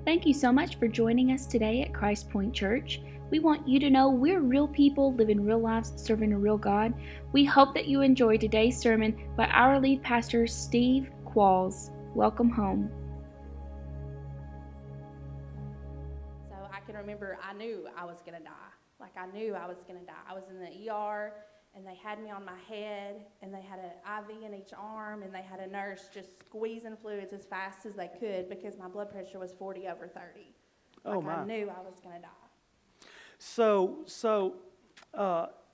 Thank you so much for joining us today at Christpoint Church. We want you to know we're real people living real lives serving a real God. We hope that you enjoy today's sermon by our lead pastor, Steve Qualls. Welcome home. So I can remember I knew I was going to die. Like I knew I was going to die. I was in the ER and they had me on my head and they had an IV in each arm and they had a nurse just squeezing fluids as fast as they could because my blood pressure was 40/30. Oh, my. I knew I was going to die. So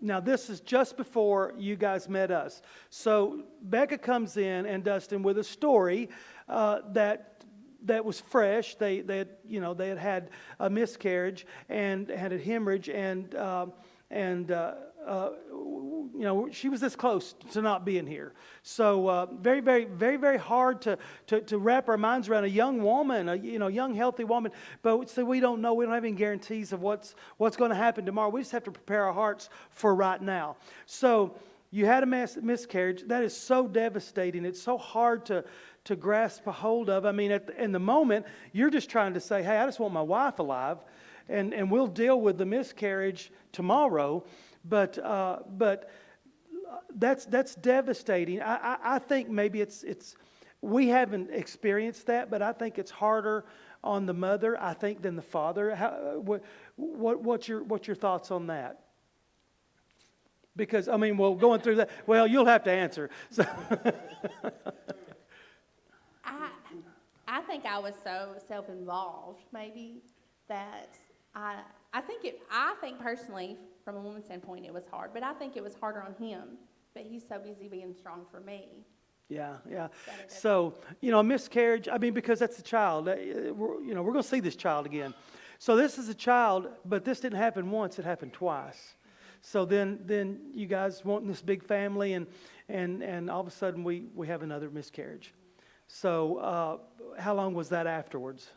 now this is just before you guys met us. So Becca comes in and Dustin with a story that was fresh. They had a miscarriage and had a hemorrhage and she was this close to not being here. So very, very, very, very hard to wrap our minds around a young woman, a young healthy woman. But so we don't know. We don't have any guarantees of what's going to happen tomorrow. We just have to prepare our hearts for right now. So you had a miscarriage. That is so devastating. It's so hard to grasp a hold of. I mean, in the moment, you're just trying to say, hey, I just want my wife alive, and we'll deal with the miscarriage tomorrow. But that's devastating. I think maybe it's we haven't experienced that, but I think it's harder on the mother, I think, than the father. What's your thoughts on that? Because going through that. Well, you'll have to answer. So. I think I was so self-involved, maybe, that I think personally, from a woman's standpoint, it was hard. But I think it was harder on him. But he's so busy being strong for me. Yeah. So, a miscarriage, because that's a child. We're going to see this child again. So this is a child, but this didn't happen once, it happened twice. So then you guys want this big family, and all of a sudden we have another miscarriage. So how long was that afterwards?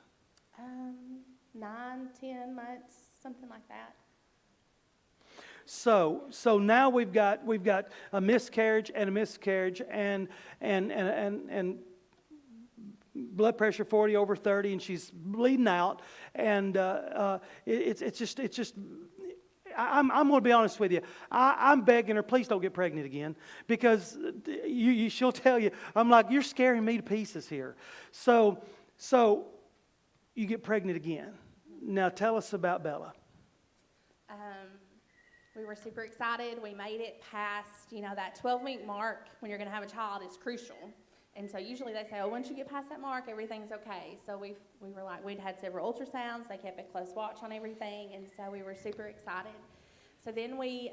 9-10 months, something like that. So now we've got a miscarriage and blood pressure 40/30, and she's bleeding out, and it's just. I'm going to be honest with you. I'm begging her, please don't get pregnant again, because she'll tell you. I'm like, you're scaring me to pieces here. So you get pregnant again. Now tell us about Bella. We were super excited. We made it past, that 12-week mark when you're going to have a child is crucial. And so usually they say, once you get past that mark, everything's okay. So we were like, we'd had several ultrasounds. They kept a close watch on everything. And so we were super excited. So then we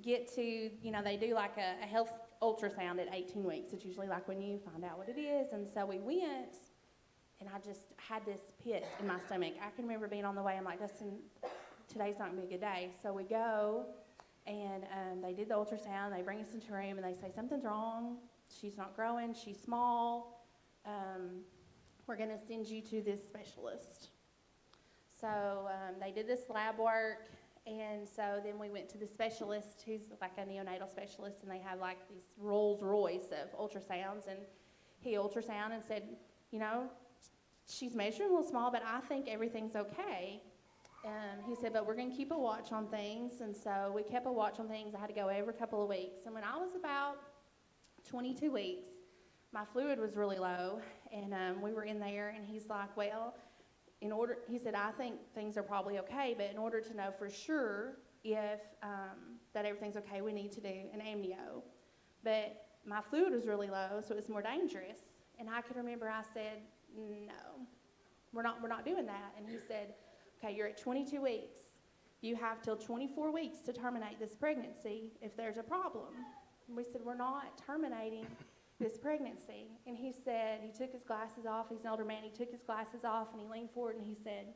get to, they do like a health ultrasound at 18 weeks. It's usually like when you find out what it is. And so we went, and I just had this pit in my stomach. I can remember being on the way. I'm like, Dustin, today's not going to be a good day. So we go, and they did the ultrasound. They bring us into a room, and they say, something's wrong. She's not growing. She's small. We're going to send you to this specialist. So they did this lab work, and so then we went to the specialist who's like a neonatal specialist, and they have like these Rolls Royce of ultrasounds, and he ultrasounded and said, she's measuring a little small, but I think everything's okay. He said, but we're going to keep a watch on things, and so we kept a watch on things. I had to go every couple of weeks, and when I was about 22 weeks, my fluid was really low, and we were in there, and he's like, well, he said, I think things are probably okay, but in order to know for sure if that everything's okay, we need to do an amnio. But my fluid was really low, so it was more dangerous. And I can remember I said, no, we're not doing that. And he said, okay, you're at 22 weeks. You have till 24 weeks to terminate this pregnancy if there's a problem. And we said, we're not terminating this pregnancy. And he said, he took his glasses off. He's an older man. He took his glasses off, and he leaned forward, and he said,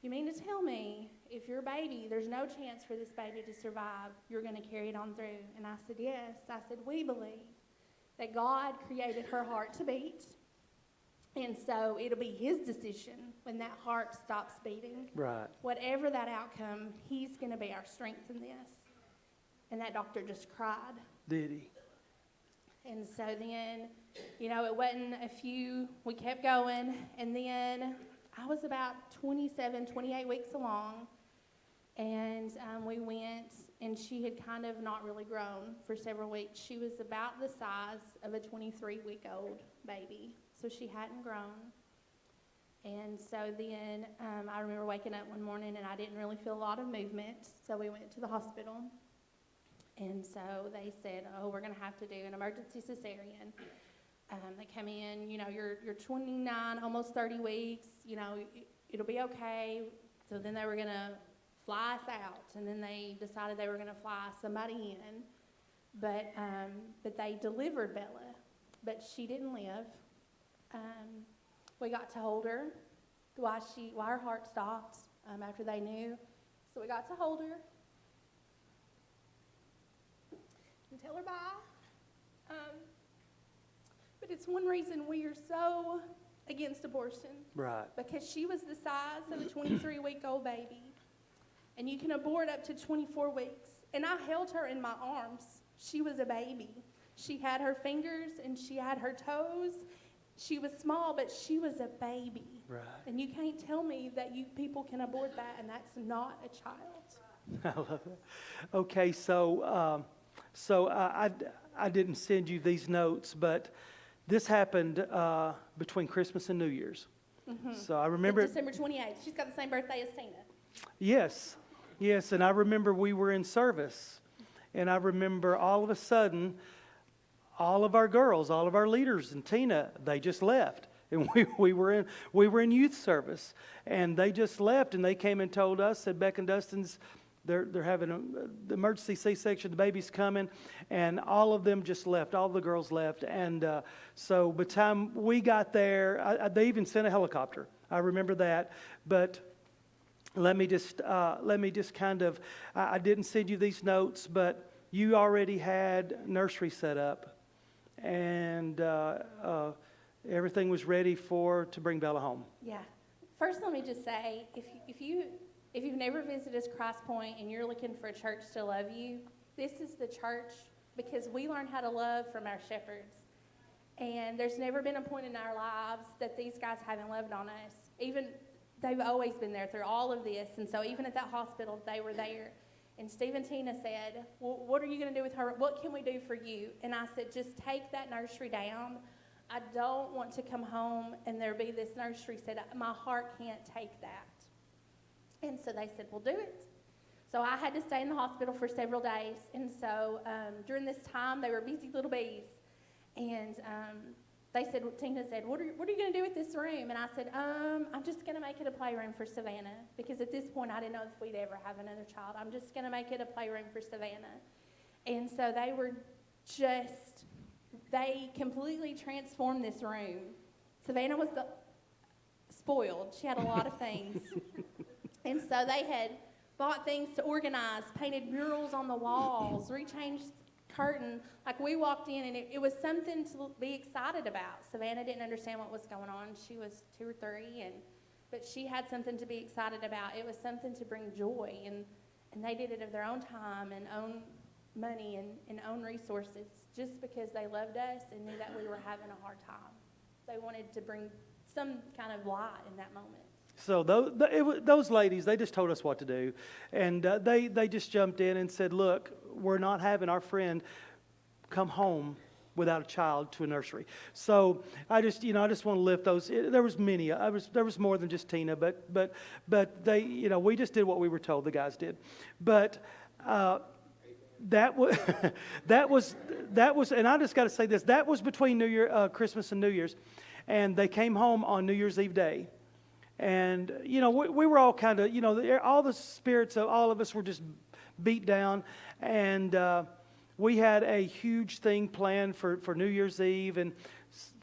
you mean to tell me if your baby, there's no chance for this baby to survive, you're going to carry it on through? And I said, yes. I said, we believe that God created her heart to beat. And so it'll be his decision when that heart stops beating. Right. Whatever that outcome, he's going to be our strength in this. And that doctor just cried. Did he? And so then, it wasn't we kept going. And then I was about 27, 28 weeks along, and we went, and she had kind of not really grown for several weeks. She was about the size of a 23-week-old baby, so she hadn't grown. And so then I remember waking up one morning, and I didn't really feel a lot of movement, so we went to the hospital. And so they said, oh, we're going to have to do an emergency cesarean. They come in, you're 29, almost 30 weeks, it'll be okay. So then they were going to fly us out, and then they decided they were going to fly somebody in. But they delivered Bella, but she didn't live. We got to hold her while her heart stopped after they knew. So we got to hold her and tell her bye. But it's one reason we are so against abortion. Right. Because she was the size of a 23-week-old baby. And you can abort up to 24 weeks. And I held her in my arms. She was a baby. She had her fingers and she had her toes. She was small, but she was a baby. Right. And you can't tell me that you people can abort that, and that's not a child. I love it. Okay, so I didn't send you these notes, but this happened between Christmas and New Year's. Mm-hmm. So I remember It's December 28th. She's got the same birthday as Tina. Yes, and I remember we were in service, and I remember all of a sudden, all of our girls, all of our leaders, and Tina, they just left, and we were in youth service, and they just left, and they came and told us that Beck and Dustin's they're having the emergency C-section, the baby's coming, and all of them just left. All the girls left, and so by the time we got there, they even sent a helicopter. I remember that, but. Let me just kind of, I didn't send you these notes, but you already had nursery set up, and everything was ready to bring Bella home. Yeah. First, let me just say, if you've never visited Christpoint and you're looking for a church to love you, this is the church, because we learn how to love from our shepherds. And there's never been a point in our lives that these guys haven't loved on us. They've always been there through all of this, and so even at that hospital, they were there. And Steve and Tina said, well, what are you going to do with her? What can we do for you? And I said, just take that nursery down. I don't want to come home and there be this nursery set up. My heart can't take that. And so they said, well, do it. So I had to stay in the hospital for several days. And so during this time, they were busy little bees. And Tina said, what are you going to do with this room? And I said, I'm just going to make it a playroom for Savannah, because at this point I didn't know if we'd ever have another child. I'm just going to make it a playroom for Savannah. And so they completely transformed this room. Savannah was spoiled. She had a lot of things. And so they had bought things to organize, painted murals on the walls, rechanged curtain. Like, we walked in, and it was something to be excited about. Savannah didn't understand what was going on. She was 2 or 3, but she had something to be excited about. It was something to bring joy, and they did it of their own time and own money and own resources, just because they loved us and knew that we were having a hard time. They wanted to bring some kind of light in that moment. So those ladies, they just told us what to do, and they just jumped in and said, look, we're not having our friend come home without a child to a nursery. So I just want to lift those. There was many. There was more than just Tina, but they, we just did what we were told the guys did. But that was, and I just got to say this. That was between Christmas and New Year's, and they came home on New Year's Eve day. And, we were all kind of, all the spirits of all of us were just beat down. And we had a huge thing planned for New Year's Eve, and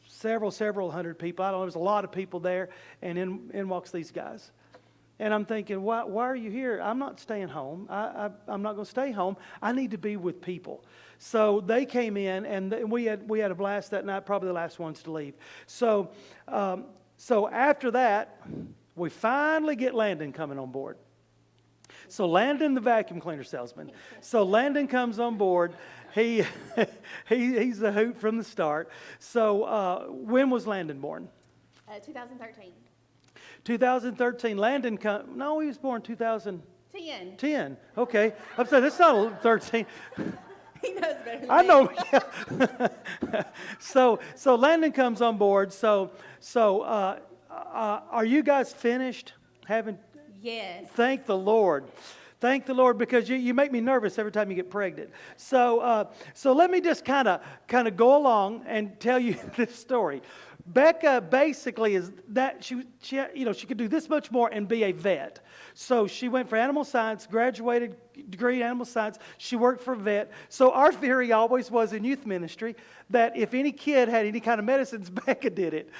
several hundred people. I don't know, there was a lot of people there. And in walks these guys. And I'm thinking, why are you here? I'm not staying home. I'm not going to stay home. I need to be with people. So they came in, and we had a blast that night, probably the last ones to leave. So after that, we finally get Landon coming on board. So Landon, the vacuum cleaner salesman. So Landon comes on board. He's a hoot from the start. So when was Landon born? 2013. 2013. Landon no, he was born 2010. 10. Okay. I'm saying that's not 13. He knows better than I me. know. Yeah. So Landon comes on board. So are you guys finished having? Yes. Thank the Lord. Thank the Lord, because you make me nervous every time you get pregnant. So let me just kind of go along and tell you this story. Becca basically is that she could do this much more and be a vet. So she went for animal science, graduated degree in animal science. She worked for a vet. So our theory always was in youth ministry that if any kid had any kind of medicines, Becca did it.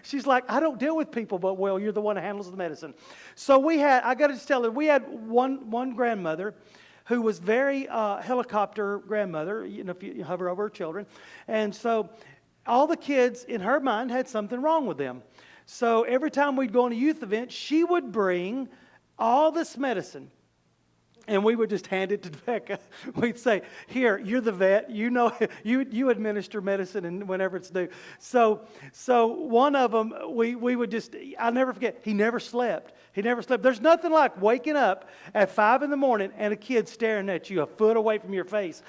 She's like, I don't deal with people, but well, you're the one who handles the medicine. So I got to just tell her, we had one grandmother who was very helicopter grandmother. If you hover over her children, and so all the kids in her mind had something wrong with them. So every time we'd go on a youth event, she would bring all this medicine. And we would just hand it to Becca. We'd say, here, you're the vet. You know, you administer medicine and whenever it's due. So one of them, we would just, I'll never forget, he never slept. He never slept. There's nothing like waking up at 5 in the morning and a kid staring at you a foot away from your face.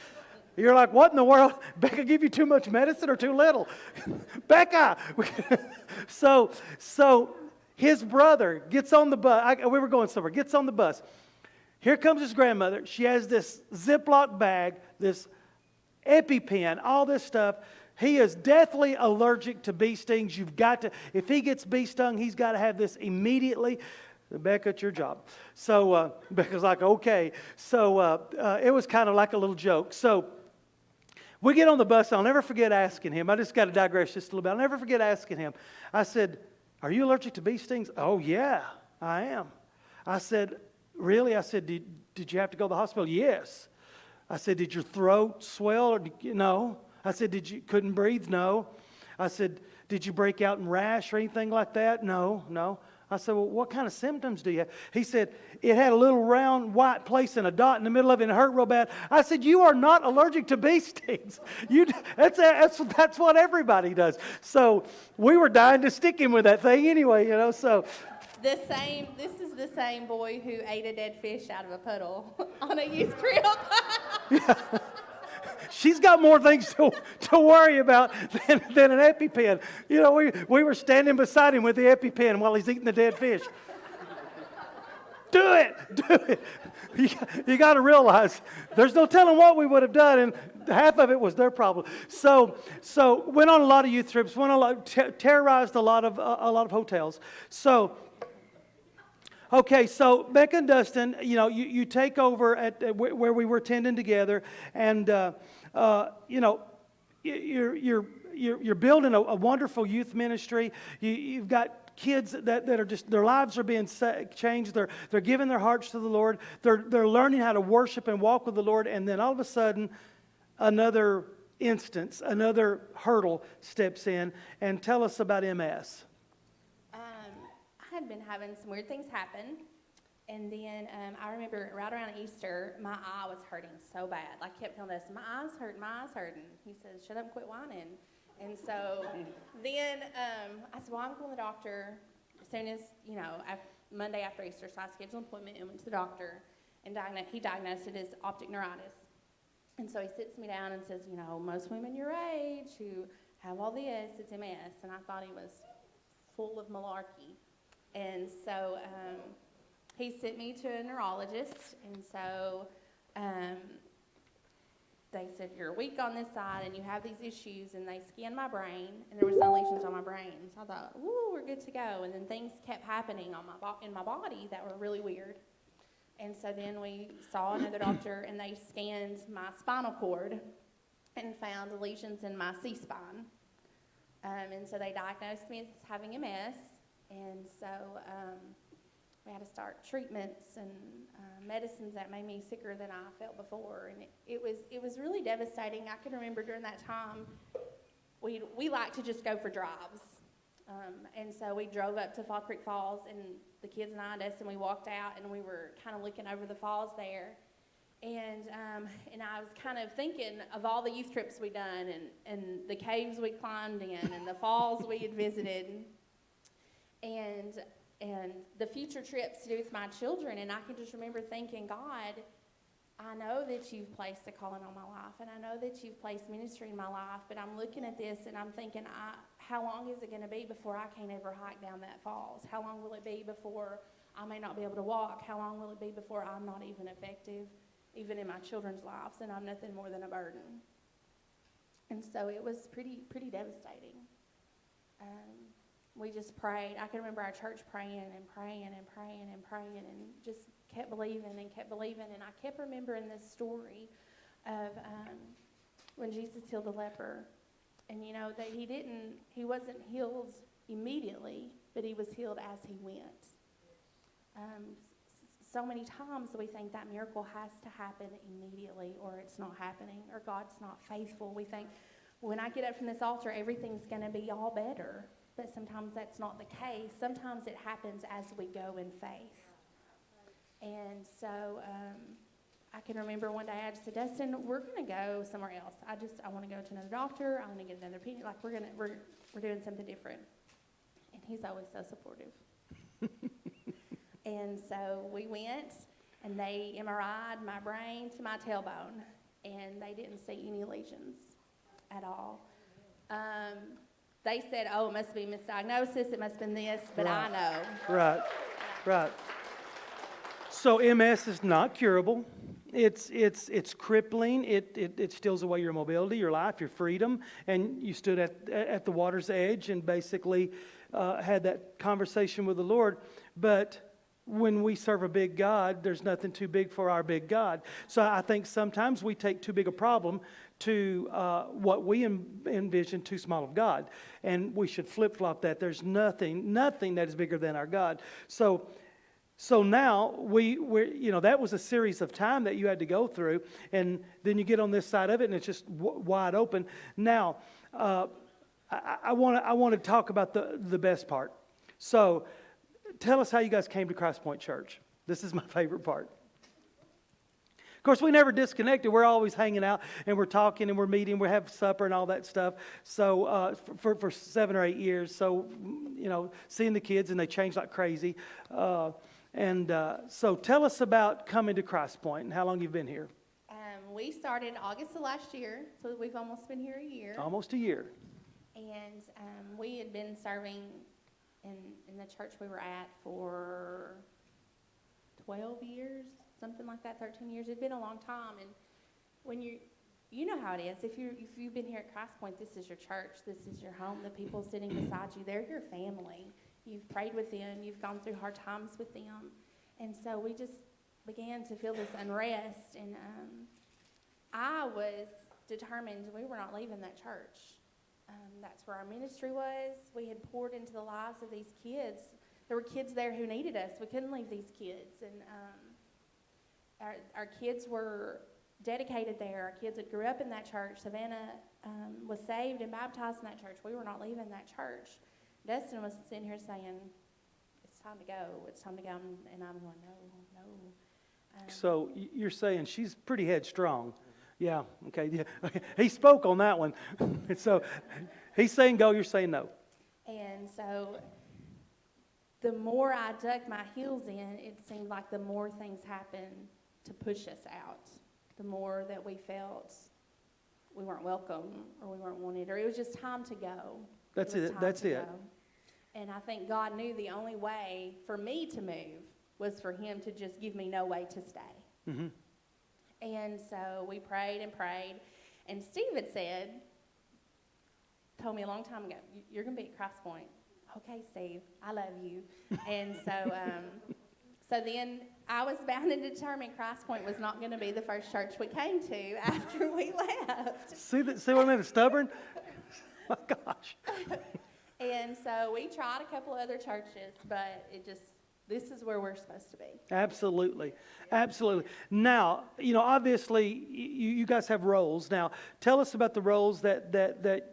You're like, what in the world? Becca give you too much medicine or too little? Becca! So his brother gets on the bus. We were going somewhere. Gets on the bus. Here comes his grandmother. She has this Ziploc bag, this EpiPen, all this stuff. He is deathly allergic to bee stings. If he gets bee stung, he's got to have this immediately. Becca, it's your job. So Becca's like, okay. So it was kind of like a little joke. So we get on the bus. I'll never forget asking him. I just got to digress just a little bit. I'll never forget asking him. I said, are you allergic to bee stings? Oh, yeah, I am. I said, really? I said, did you have to go to the hospital? Yes. I said, did your throat swell? Or no. I said, couldn't breathe? No. I said, did you break out in rash or anything like that? No. I said, well, what kind of symptoms do you have? He said, it had a little round white place and a dot in the middle of it and it hurt real bad. I said, you are not allergic to bee stings. That's what everybody does. So we were dying to stick him with that thing anyway, so. This is the same boy who ate a dead fish out of a puddle on a youth trip. Yeah. She's got more things to worry about than an EpiPen. We were standing beside him with the EpiPen while he's eating the dead fish. Do it. You got to realize there's no telling what we would have done, and half of it was their problem. So went on a lot of youth trips, terrorized a lot of hotels. So. Okay, so Becca and Dustin, you take over at where we were attending together, and you're building a wonderful youth ministry. You've got kids that are just, their lives are being changed. They're giving their hearts to the Lord. They're learning how to worship and walk with the Lord, and then all of a sudden, another instance, another hurdle steps in. And tell us about MS. I had been having some weird things happen, and then I remember right around Easter, my eye was hurting so bad. I kept telling us, my eye's hurting. He says, shut up and quit whining. And so then I said, well, I'm going to the doctor as soon as, Monday after Easter. So I scheduled an appointment and went to the doctor, and he diagnosed it as optic neuritis. And so he sits me down and says, most women your age who have all this, it's MS. And I thought he was full of malarkey. And so he sent me to a neurologist, and so they said, you're weak on this side, and you have these issues, and they scanned my brain, and there was no lesions on my brain. So I thought, ooh, we're good to go. And then things kept happening in my body that were really weird. And so then we saw another doctor, and they scanned my spinal cord and found lesions in my C-spine. And so they diagnosed me as having MS. And so we had to start treatments and medicines that made me sicker than I felt before. And it was really devastating. I can remember during that time, we like to just go for drives. And so we drove up to Fall Creek Falls, and the kids and I, Dustin, we walked out, and we were kind of looking over the falls there. And I was kind of thinking of all the youth trips we'd done, and the caves we climbed in, and the falls we had visited. And and the future trips to do with my children. And I can just remember thinking, God, I know that you've placed a calling on my life, and I know that you've placed ministry in my life, but I'm looking at this and I'm thinking, how long is it going to be before I can't ever hike down that falls? How long will it be before I may not be able to walk? How long will it be before I'm not even effective, even in my children's lives, and I'm nothing more than a burden? And so it was pretty devastating. We just prayed. I can remember our church praying and just kept believing. And I kept remembering this story of when Jesus healed the leper. And you know, that he wasn't healed immediately, but he was healed as he went. So many times we think that miracle has to happen immediately, or it's not happening, or God's not faithful. We think, when I get up from this altar, everything's going to be all better. But sometimes that's not the case. Sometimes it happens as we go in faith. And so I can remember one day I just said, Dustin, we're going to go somewhere else. I want to go to another doctor. I want to get another opinion. Like, we're doing something different. And he's always so supportive. And so we went, and they MRI'd my brain to my tailbone, and they didn't see any lesions at all. They said, oh, it must be misdiagnosis, it must have been this, but Right. I know. Right. So MS is not curable. It's crippling. It steals away your mobility, your life, your freedom. And you stood at the water's edge and basically had that conversation with the Lord. But when we serve a big God, there's nothing too big for our big God. So I think sometimes we take too big a problem to what we envision too small of God. And we should flip-flop that. There's nothing that is bigger than our God. So now we're that was a series of time that you had to go through, and then you get on this side of it, and it's just wide open. Now, I want to talk about the best part. So, tell us how you guys came to Christpoint Church. This is my favorite part. Of course, we never disconnected. We're always hanging out, and we're talking, and we're meeting. We have supper and all that stuff. So for 7 or 8 years. So, seeing the kids, and they change like crazy. So tell us about coming to Christpoint and how long you've been here. We started August of last year, so we've almost been here a year. Almost a year. And we had been serving in the church we were at for 12 years, something like that, 13 years. It'd been a long time. And when you know how it is. If you've been here at Christpoint, this is your church. This is your home. The people sitting beside you, they're your family. You've prayed with them. You've gone through hard times with them. And so we just began to feel this unrest. And I was determined we were not leaving that church. That's where our ministry was. We had poured into the lives of these kids. There were kids there who needed us. We couldn't leave these kids. And our kids were dedicated there. Our kids that grew up in that church. Savannah was saved and baptized in that church. We were not leaving that church. Dustin was sitting here saying, it's time to go. It's time to go. And I'm going, no. So you're saying she's pretty headstrong. Yeah, okay. Yeah. He spoke on that one. So he's saying go, you're saying no. And so the more I dug my heels in, it seemed like the more things happened to push us out. The more that we felt we weren't welcome or we weren't wanted, or it was just time to go. That's it. And I think God knew the only way for me to move was for him to just give me no way to stay. Mm-hmm. And so we prayed, and Steve had told me a long time ago, you're going to be at Christpoint. Okay, Steve, I love you. And so so then I was bound and determined Christpoint was not going to be the first church we came to after we left. See what I mean? It's stubborn? My gosh. And so we tried a couple of other churches, but this is where we're supposed to be. Absolutely. Now, obviously, you guys have roles. Now, tell us about the roles that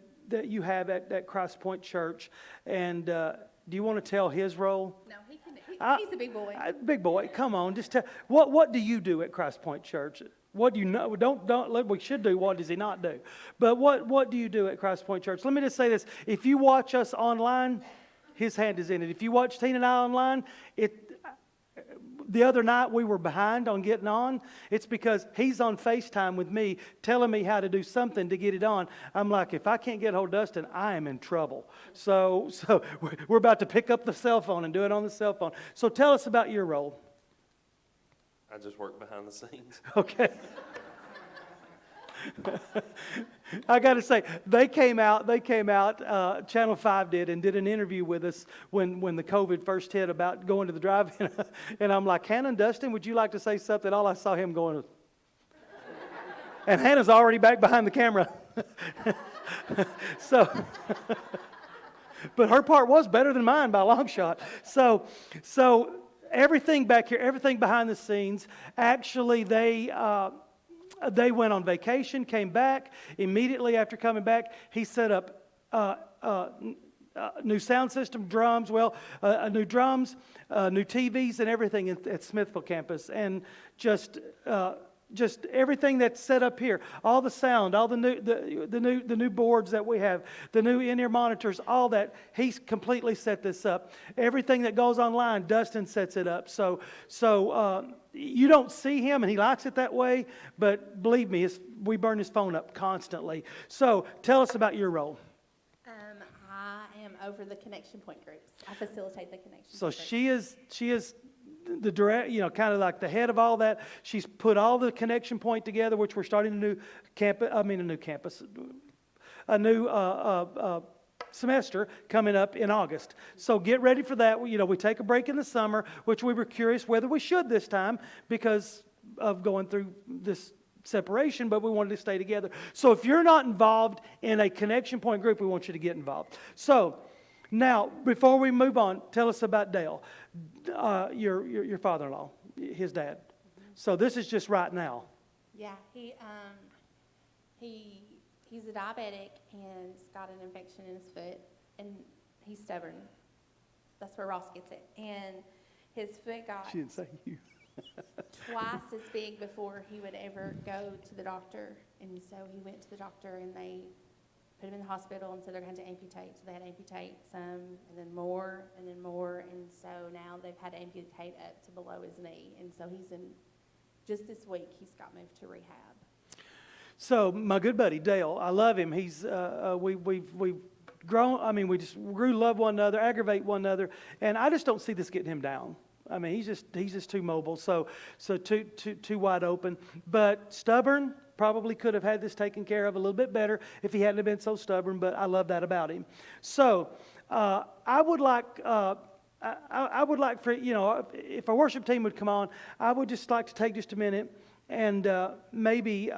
you have at Christpoint Church. And do you want to tell his role? No, he's a big boy. Big boy, come on. Just tell. What do you do at Christpoint Church? What do you know? Don't. We should do. What does he not do? But what do you do at Christpoint Church? Let me just say this: if you watch us online, His hand is in it. If you watch Tina and I online, the other night we were behind on getting on. It's because he's on FaceTime with me telling me how to do something to get it on. I'm like, if I can't get hold of Dustin, I am in trouble. So we're about to pick up the cell phone and do it on the cell phone. So tell us about your role. I just work behind the scenes. Okay. I got to say, they came out, Channel 5 did, and did an interview with us when the COVID first hit about going to the drive-in. And I'm like, Hannah and Dustin, would you like to say something? All I saw him going, and Hannah's already back behind the camera. So, but her part was better than mine by a long shot. So everything back here, everything behind the scenes, actually they went on vacation, came back. Immediately after coming back, he set up new sound system, drums, new drums, new TVs and everything at Smithville campus. And just everything that's set up here, all the sound, all the new boards that we have, the new in-ear monitors, all that, he's completely set this up. Everything that goes online, Dustin sets it up. So you don't see him, and he likes it that way, but believe me, we burn his phone up constantly. So tell us about your role. I am over the Connection Point groups. I facilitate the Connection So Point groups. she is the direct, kind of like the head of all that. She's put all the Connection Point together, which we're starting a new semester coming up in August. So get ready for that. We take a break in the summer, which we were curious whether we should this time because of going through this separation, but we wanted to stay together. So if you're not involved in a Connection Point group, we want you to get involved. So now, before we move on, tell us about Dale, your father-in-law, his dad. So this is just right now. Yeah, he's a diabetic and he's got an infection in his foot, and he's stubborn. That's where Ross gets it. And his foot got She didn't say you. twice as big before he would ever go to the doctor. And so he went to the doctor, and they put him in the hospital and said they're going to amputate. So they had to amputate some, and then more, and then more. And so now they've had to amputate up to below his knee. And so just this week, he's got moved to rehab. So my good buddy Dale, I love him. He's we've grown. I mean, we just grew to love one another, aggravate one another, and I just don't see this getting him down. I mean, he's just too mobile, so too wide open, but stubborn. Probably could have had this taken care of a little bit better if he hadn't have been so stubborn. But I love that about him. So I would like for if our worship team would come on, I would just like to take just a minute and maybe.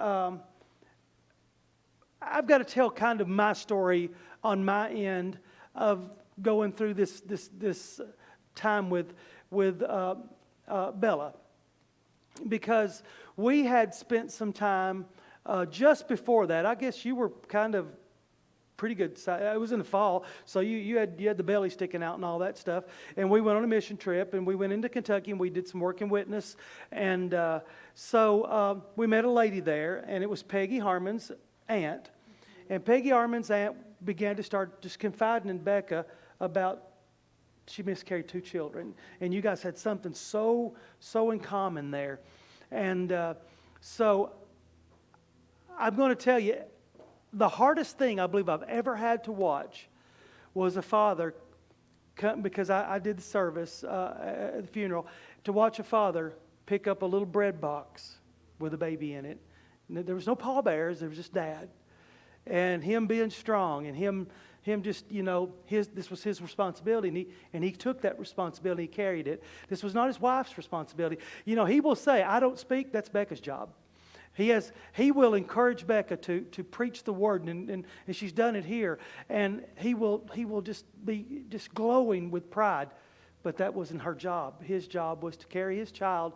I've got to tell kind of my story on my end of going through this time with Bella, because we had spent some time just before that. I guess you were kind of pretty good. It was in the fall, so you had the belly sticking out and all that stuff. And we went on a mission trip, and we went into Kentucky, and we did some work in witness. And so we met a lady there, and it was Peggy Harmon's aunt. And Peggy Harmon's aunt began to start just confiding in Becca about she miscarried 2 children. And you guys had something so in common there. And so I'm going to tell you, the hardest thing I believe I've ever had to watch was a father come, because I did the service at the funeral, to watch a father pick up a little bread box with a baby in it. And there was no pallbearers, there was just Dad. And him being strong, and him just, this was his responsibility, and he took that responsibility, he carried it. This was not his wife's responsibility. He will say, I don't speak, that's Becca's job. He will encourage Becca to preach the word, and she's done it here. And he will just be just glowing with pride. But that wasn't her job. His job was to carry his child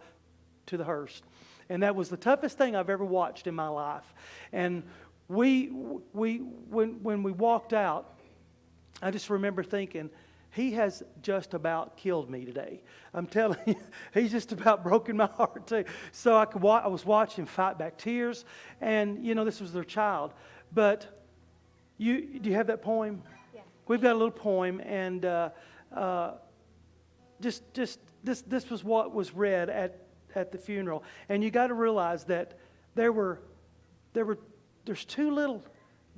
to the hearse. And that was the toughest thing I've ever watched in my life. And when we walked out, I just remember thinking, he has just about killed me today. I'm telling you, he's just about broken my heart too. So I was watching him fight back tears, and this was their child. But do you have that poem? Yeah. We've got a little poem, and this was what was read at the funeral. And you got to realize that there's two little,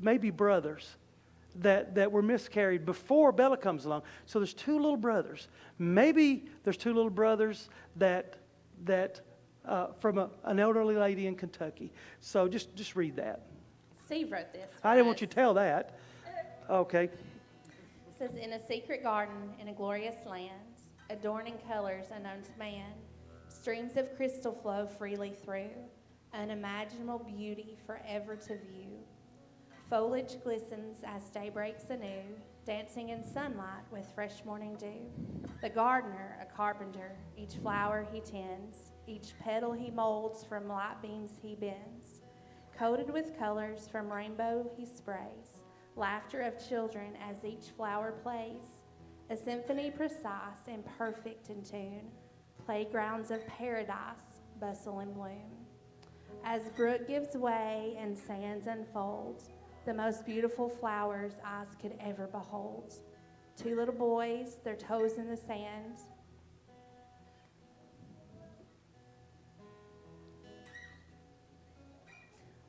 maybe brothers, that were miscarried before Bella comes along. So there's two little brothers. Maybe there's two little brothers that from an elderly lady in Kentucky. So just read that. Steve wrote this. I didn't want you to tell that. Okay. It says, in a secret garden in a glorious land, adorning colors unknown to man, streams of crystal flow freely through, unimaginable beauty forever to view. Foliage glistens as day breaks anew, dancing in sunlight with fresh morning dew. The gardener, a carpenter, each flower he tends, each petal he molds, from light beams he bends. Coated with colors from rainbow he sprays, laughter of children as each flower plays. A symphony precise and perfect in tune, playgrounds of paradise bustle and bloom. As brook gives way and sands unfold, the most beautiful flowers eyes could ever behold. Two little boys, their toes in the sand.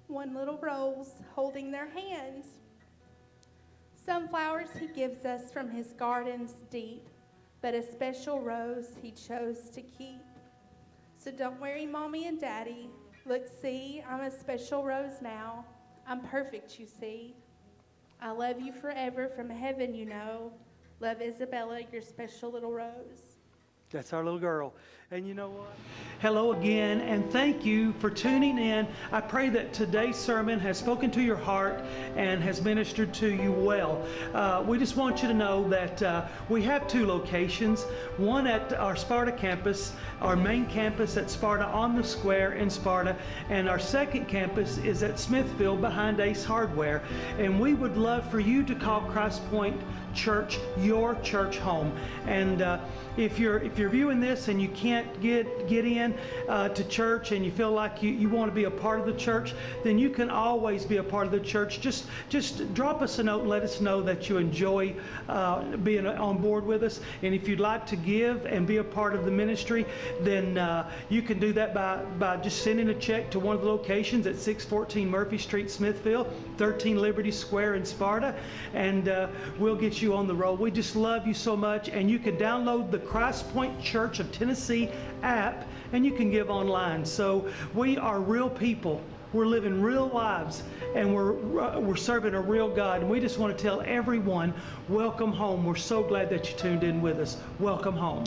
One little rose holding their hands. Some flowers he gives us from his gardens deep, but a special rose he chose to keep. So don't worry, Mommy and Daddy. Look, see, I'm a special rose now. I'm perfect, you see. I love you forever from heaven, you know. Love, Isabella, your special little rose. That's our little girl. And you know what? Hello again, and thank you for tuning in. I pray that today's sermon has spoken to your heart and has ministered to you well. We just want you to know that we have two locations, one at our Sparta campus, our main campus at Sparta on the square in Sparta, and our second campus is at Smithfield behind Ace Hardware. And we would love for you to call Christpoint Church your church home. And if you're viewing this and you can't get in to church and you feel like you want to be a part of the church, then you can always be a part of the church. Just drop us a note and let us know that you enjoy being on board with us. And if you'd like to give and be a part of the ministry, then you can do that by just sending a check to one of the locations at 614 Murphy Street, Smithfield, 13 Liberty Square in Sparta, and we'll get you on the road. We just love you so much. And you can download the Christpoint Church of Tennessee app, and you can give online. So we are real people. We're living real lives, and we're serving a real God. And we just want to tell everyone, welcome home. We're so glad that you tuned in with us. Welcome home.